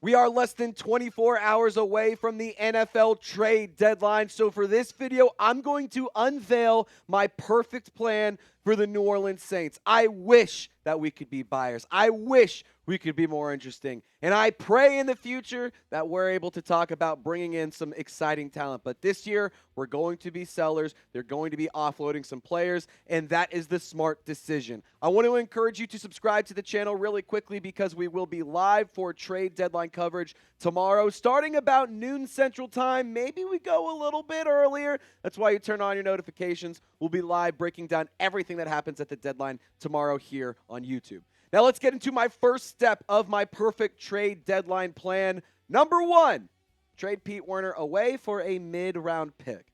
We are less than 24 hours away from the NFL trade deadline. So for this video, I'm going to unveil my perfect plan for the New Orleans Saints. I wish that we could be buyers. I wish we could be more interesting. And I pray in the future that we're able to talk about bringing in some exciting talent. But this year, we're going to be sellers. They're going to be offloading some players, and that is the smart decision. I want to encourage you to subscribe to the channel really quickly because we will be live for trade deadline coverage tomorrow, starting about noon Central Time. Maybe we go a little bit earlier. That's why you turn on your notifications. We'll be live breaking down everything that happens at the deadline tomorrow here on YouTube. Now let's get into my first step of my perfect trade deadline plan. Number one, trade Pete Werner away for a mid-round pick.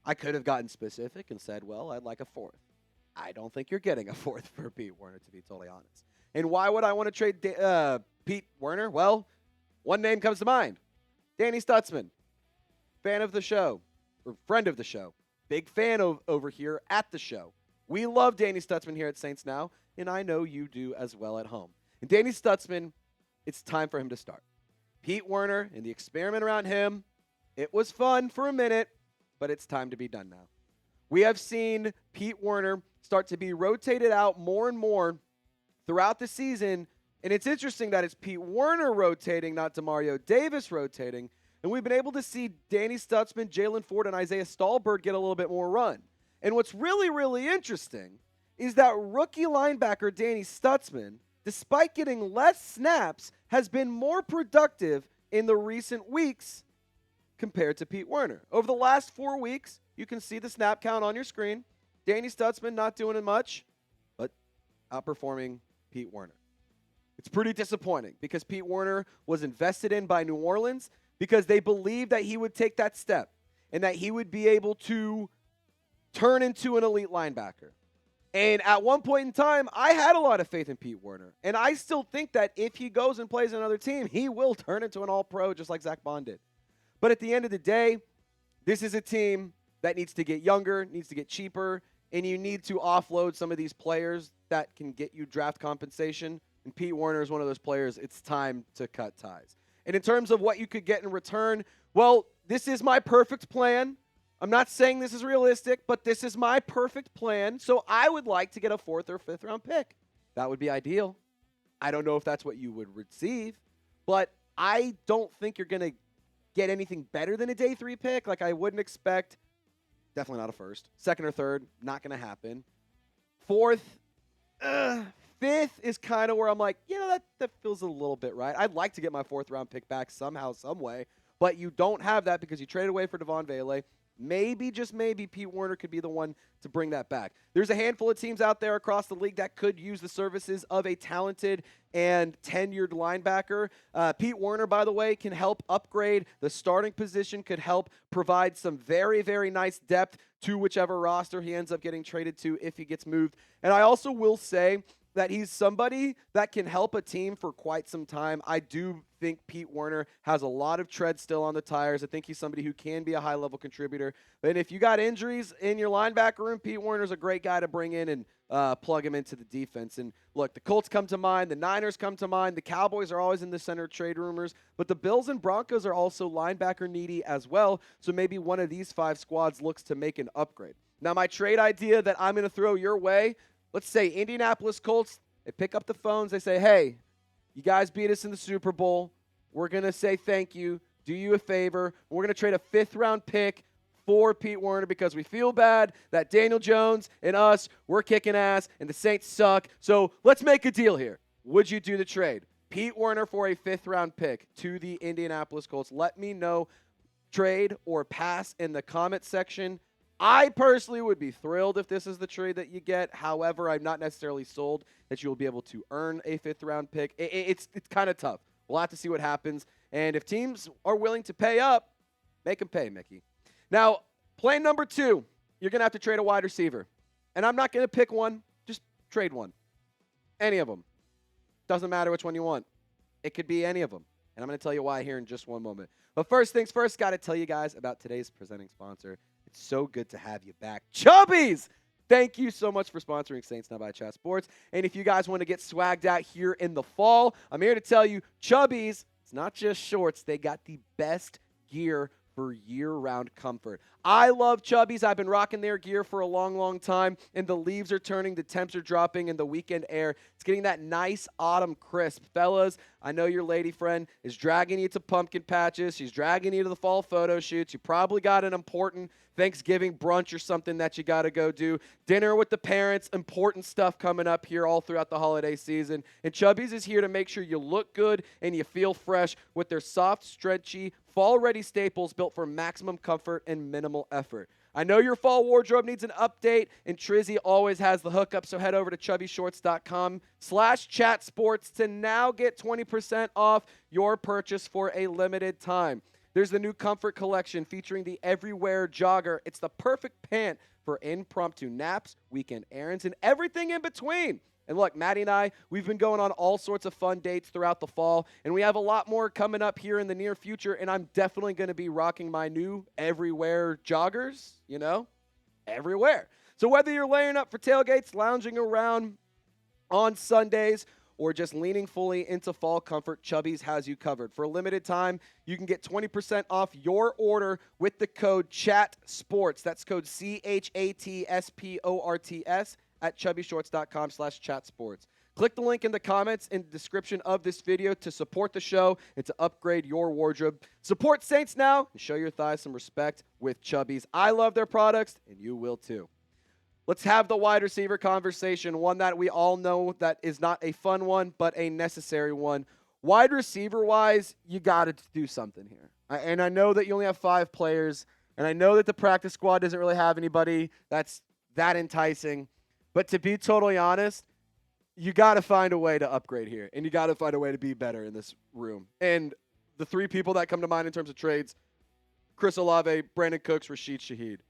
I could have gotten specific and said, well, I'd like a fourth. I don't think you're getting a fourth for Pete Werner, to be totally honest. And why would I want to trade Pete Werner? Well, one name comes to mind. Danny Stutzman, fan of the show, or friend of the show. Big fan over here at the show. We love Danny Stutzman here at Saints Now, and I know you do as well at home. And Danny Stutzman, it's time for him to start. Pete Werner and the experiment around him, it was fun for a minute, but it's time to be done now. We have seen Pete Werner start to be rotated out more and more throughout the season, and it's interesting that it's Pete Werner rotating, not Demario Davis rotating, and we've been able to see Danny Stutzman, Jalen Ford, and Isaiah Stallbird get a little bit more run. And what's really, really interesting is that rookie linebacker Danny Stutzman, despite getting less snaps, has been more productive in the recent weeks compared to Pete Werner. Over the last 4 weeks, you can see the snap count on your screen. Danny Stutzman not doing it much, but outperforming Pete Werner. It's pretty disappointing because Pete Werner was invested in by New Orleans because they believed that he would take that step and that he would be able to turn into an elite linebacker. And at one point in time, I had a lot of faith in Pete Werner. And I still think that if he goes and plays another team, he will turn into an all-pro just like Zach Bond did. But at the end of the day, this is a team that needs to get younger, needs to get cheaper, and you need to offload some of these players that can get you draft compensation. And Pete Werner is one of those players. It's time to cut ties. And in terms of what you could get in return, well, this is my perfect plan. I'm not saying this is realistic, but this is my perfect plan. So I would like to get a 4th or 5th round pick. That would be ideal. I don't know if that's what you would receive, but I don't think you're going to get anything better than a day 3 pick. Like I wouldn't expect, definitely not a 1st. 2nd or 3rd, not going to happen. 4th, 5th is kind of where I'm like, that feels a little bit right. I'd like to get my 4th round pick back somehow, some way, but you don't have that because you traded away for Devon Vele. Maybe, just maybe, Pete Werner could be the one to bring that back. There's a handful of teams out there across the league that could use the services of a talented and tenured linebacker. Pete Werner, by the way, can help upgrade the starting position, could help provide some very, very nice depth to whichever roster he ends up getting traded to if he gets moved. And I also will say that he's somebody that can help a team for quite some time. I do think Pete Werner has a lot of tread still on the tires. I think he's somebody who can be a high-level contributor. And if you got injuries in your linebacker room, Pete Werner's a great guy to bring in and plug him into the defense. And look, the Colts come to mind. The Niners come to mind. The Cowboys are always in the center of trade rumors. But the Bills and Broncos are also linebacker needy as well. So maybe one of these 5 squads looks to make an upgrade. Now, my trade idea that I'm going to throw your way, let's say Indianapolis Colts, they pick up the phones. They say, hey, you guys beat us in the Super Bowl. We're going to say thank you, do you a favor. We're going to trade a 5th round pick for Pete Werner because we feel bad that Daniel Jones and us, we're kicking ass and the Saints suck. So let's make a deal here. Would you do the trade? Pete Werner for a 5th round pick to the Indianapolis Colts. Let me know, trade or pass, in the comment section. I personally would be thrilled if this is the trade that you get. However, I'm not necessarily sold that you'll be able to earn a 5th round pick. It's kind of tough. We'll have to see what happens. And if teams are willing to pay up, make them pay, Mickey. Now, plan number 2, you're going to have to trade a wide receiver. And I'm not going to pick one. Just trade one. Any of them. Doesn't matter which one you want. It could be any of them. And I'm going to tell you why here in just one moment. But first things first, got to tell you guys about today's presenting sponsor. It's so good to have you back. Chubbies! Thank you so much for sponsoring Saints Now by Chat Sports. And if you guys want to get swagged out here in the fall, I'm here to tell you, Chubbies, it's It's not just shorts. They got the best gear for year-round comfort. I love Chubbies. I've been rocking their gear for a long, long time, and the leaves are turning, the temps are dropping, and the weekend air, it's getting that nice autumn crisp. Fellas, I know your lady friend is dragging you to pumpkin patches. She's dragging you to the fall photo shoots. You probably got an important Thanksgiving brunch or something that you got to go do. Dinner with the parents, important stuff coming up here all throughout the holiday season. And Chubbies is here to make sure you look good and you feel fresh with their soft, stretchy, fall-ready staples built for maximum comfort and minimal effort. I know your fall wardrobe needs an update, and Trizzy always has the hookup, so head over to chubbyshorts.com/chatsports to now get 20% off your purchase for a limited time. There's the new Comfort Collection featuring the Everywhere Jogger. It's the perfect pant for impromptu naps, weekend errands, and everything in between. And look, Maddie and I, we've been going on all sorts of fun dates throughout the fall, and we have a lot more coming up here in the near future, and I'm definitely going to be rocking my new Everywhere joggers, everywhere. So whether you're layering up for tailgates, lounging around on Sundays, or just leaning fully into fall comfort, Chubbies has you covered. For a limited time, you can get 20% off your order with the code CHATSPORTS. That's code CHATSPORTS at chubbyshorts.com/chatsports. Click the link in the comments in the description of this video to support the show and to upgrade your wardrobe. Support Saints now and show your thighs some respect with Chubbies. I love their products, and you will too. Let's have the wide receiver conversation, one that we all know that is not a fun one, but a necessary one. Wide receiver-wise, you got to do something here. And I know that you only have 5 players, and I know that the practice squad doesn't really have anybody that's that enticing. But to be totally honest, you got to find a way to upgrade here, and you got to find a way to be better in this room. And the 3 people that come to mind in terms of trades, Chris Olave, Brandin Cooks, Rashid Shaheed.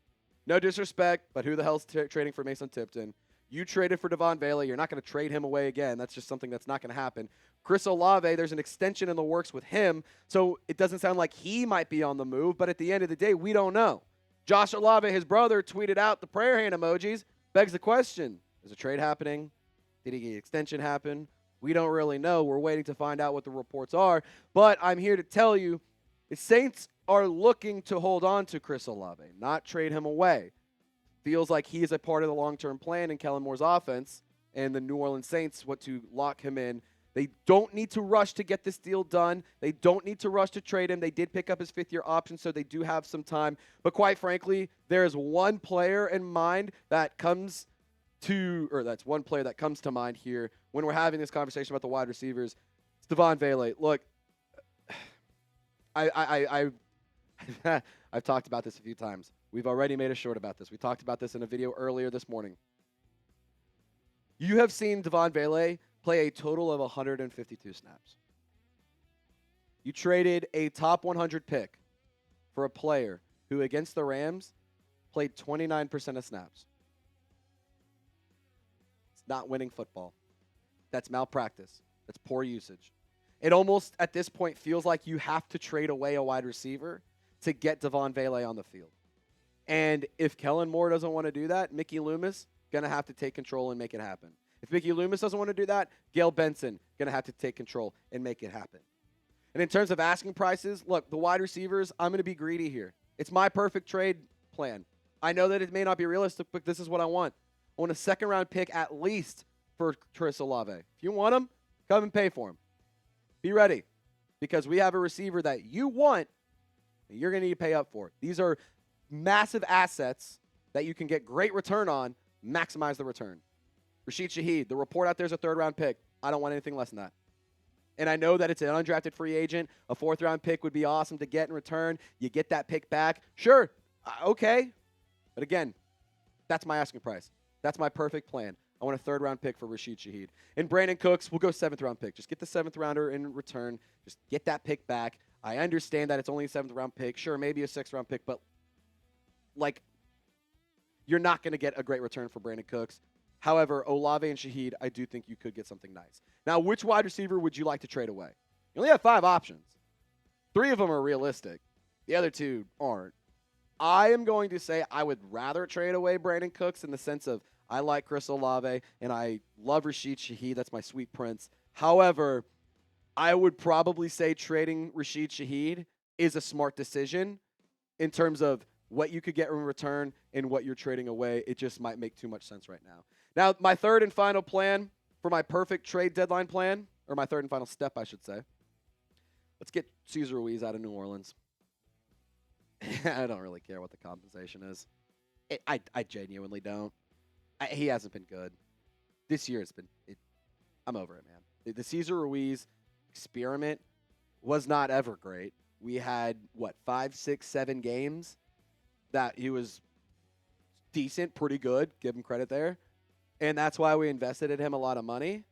No disrespect, but who the hell's trading for Mason Tipton? You traded for Devon Bailey. You're not going to trade him away again. That's just something that's not going to happen. Chris Olave, there's an extension in the works with him, so it doesn't sound like he might be on the move, but at the end of the day, we don't know. Josh Olave, his brother, tweeted out the prayer hand emojis. Begs the question, is a trade happening? Did an extension happen? We don't really know. We're waiting to find out what the reports are, but I'm here to tell you the Saints are looking to hold on to Chris Olave, not trade him away. Feels like he is a part of the long-term plan in Kellen Moore's offense, and the New Orleans Saints want to lock him in. They don't need to rush to get this deal done. They don't need to rush to trade him. They did pick up his 5th-year option, so they do have some time. But quite frankly, there is one player in mind that's one player that comes to mind here when we're having this conversation about the wide receivers. It's Devon Bailey. Look, I've talked about this a few times. We've already made a short about this. We talked about this in a video earlier this morning. You have seen Devon Bailey play a total of 152 snaps. You traded a top 100 pick for a player who, against the Rams, played 29% of snaps. It's not winning football. That's malpractice. That's poor usage. It almost, at this point, feels like you have to trade away a wide receiver to get Devon Bailey on the field. And if Kellen Moore doesn't want to do that, Mickey Loomis going to have to take control and make it happen. If Mickey Loomis doesn't want to do that, Gail Benson going to have to take control and make it happen. And in terms of asking prices, look, the wide receivers, I'm going to be greedy here. It's my perfect trade plan. I know that it may not be realistic, but this is what I want. I want a 2nd-round pick at least for Chris Olave. If you want him, come and pay for him. Be ready, because we have a receiver that you want and you're going to need to pay up for. These are massive assets that you can get great return on, maximize the return. Rashid Shaheed, the report out there is a 3rd-round pick. I don't want anything less than that. And I know that it's an undrafted free agent. A 4th-round pick would be awesome to get in return. You get that pick back. Sure, okay. But again, that's my asking price. That's my perfect plan. I want a 3rd-round pick for Rashid Shaheed. And Brandin Cooks, we'll go 7th-round pick. Just get the 7th-rounder in return. Just get that pick back. I understand that it's only a 7th-round pick. Sure, maybe a 6th-round pick, but, you're not going to get a great return for Brandin Cooks. However, Olave and Shaheed, I do think you could get something nice. Now, which wide receiver would you like to trade away? You only have 5 options. 3 of them are realistic. The other 2 aren't. I am going to say I would rather trade away Brandin Cooks in the sense of I like Chris Olave and I love Rashid Shaheed. That's my sweet prince. However, I would probably say trading Rashid Shaheed is a smart decision in terms of what you could get in return and what you're trading away. It just might make too much sense right now. Now, my third and final plan for my perfect trade deadline plan, or my third and final step, I should say. Let's get Cesar Ruiz out of New Orleans. I don't really care what the compensation is. I genuinely don't. He hasn't been good. This year it's been I'm over it, man. The Cesar Ruiz experiment was not ever great. We had, 5, 6, 7 games that he was decent, pretty good. Give him credit there. And that's why we invested in him a lot of money.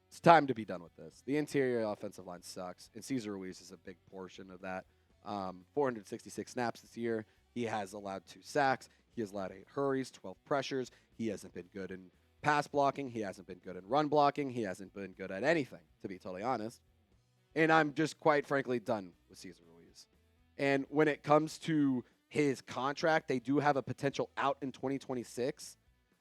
It's time to be done with this. The interior offensive line sucks, and Cesar Ruiz is a big portion of that. 466 snaps this year. He has allowed 2 sacks. He has allowed 8 hurries, 12 pressures. He hasn't been good in pass blocking. He hasn't been good in run blocking. He hasn't been good at anything, to be totally honest. And I'm just quite frankly done with Cesar Ruiz. And when it comes to his contract, they do have a potential out in 2026.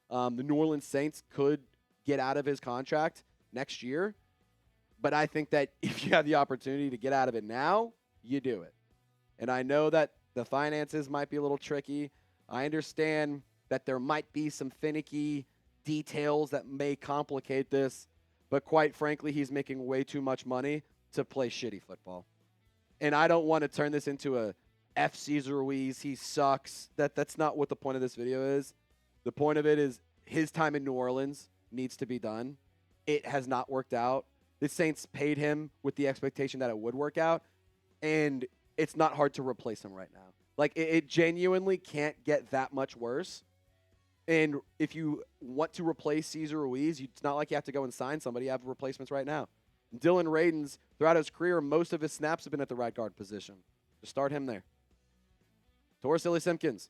The New Orleans Saints could get out of his contract next year. But I think that if you have the opportunity to get out of it now, you do it. And I know that the finances might be a little tricky. I understand that there might be some finicky details that may complicate this. But quite frankly, he's making way too much money to play shitty football. And I don't want to turn this into a F. Cesar Ruiz, he sucks. That's not what the point of this video is. The point of it is his time in New Orleans needs to be done. It has not worked out. The Saints paid him with the expectation that it would work out, and it's not hard to replace him right now. Like, it genuinely can't get that much worse. And if you want to replace Cesar Ruiz, it's not like you have to go and sign somebody. You have replacements right now. Dylan Radins, throughout his career, most of his snaps have been at the right guard position. Just start him there. Torricelli Simpkins,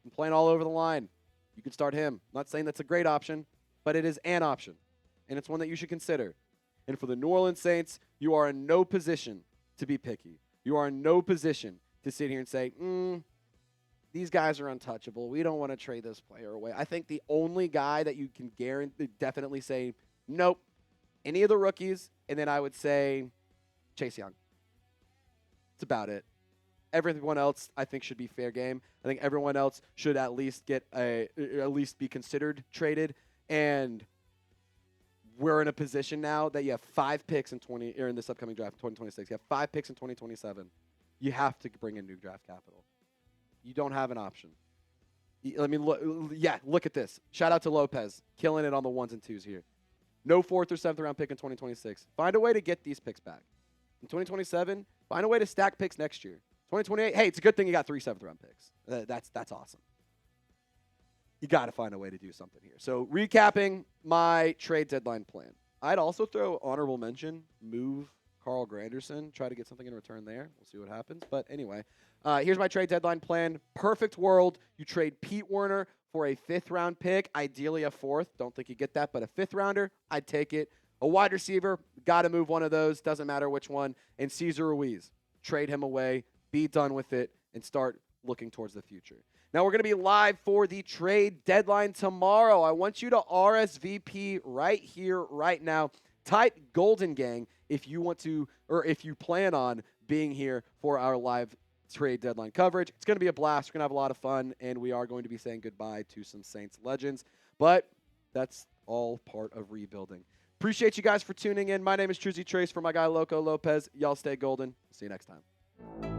been playing all over the line. You could start him. I'm not saying that's a great option, but it is an option, and it's one that you should consider. And for the New Orleans Saints, you are in no position to be picky. You are in no position to sit here and say, these guys are untouchable. We don't want to trade this player away. I think the only guy that you can definitely say, nope, any of the rookies, and then I would say Chase Young. That's about it. Everyone else, I think, should be fair game. I think everyone else should at least be considered traded. And we're in a position now that you have 5 picks in this upcoming draft, 2026. You have 5 picks in 2027. You have to bring in new draft capital. You don't have an option. Look at this. Shout out to Lopez, killing it on the 1s and 2s here. No 4th or 7th round pick in 2026. Find a way to get these picks back. In 2027, find a way to stack picks next year. 2028, hey, it's a good thing you got 3 7th round picks. That's awesome. You got to find a way to do something here. So recapping my trade deadline plan. I'd also throw honorable mention, move Carl Granderson, try to get something in return there. We'll see what happens. But anyway, here's my trade deadline plan. Perfect world. You trade Pete Werner for a 5th round pick, ideally a 4th. Don't think you get that, but a 5th rounder, I'd take it. A wide receiver, got to move one of those. Doesn't matter which one. And Cesar Ruiz, trade him away, be done with it, and start looking towards the future. Now we're going to be live for the trade deadline tomorrow. I want you to RSVP right here, right now. Type Golden Gang if you want to, or if you plan on being here for our live trade deadline coverage. It's going to be a blast. We're going to have a lot of fun, and we are going to be saying goodbye to some Saints legends. But that's all part of rebuilding. Appreciate you guys for tuning in. My name is Trizzy Trace for my guy Loco Lopez. Y'all stay golden. See you next time.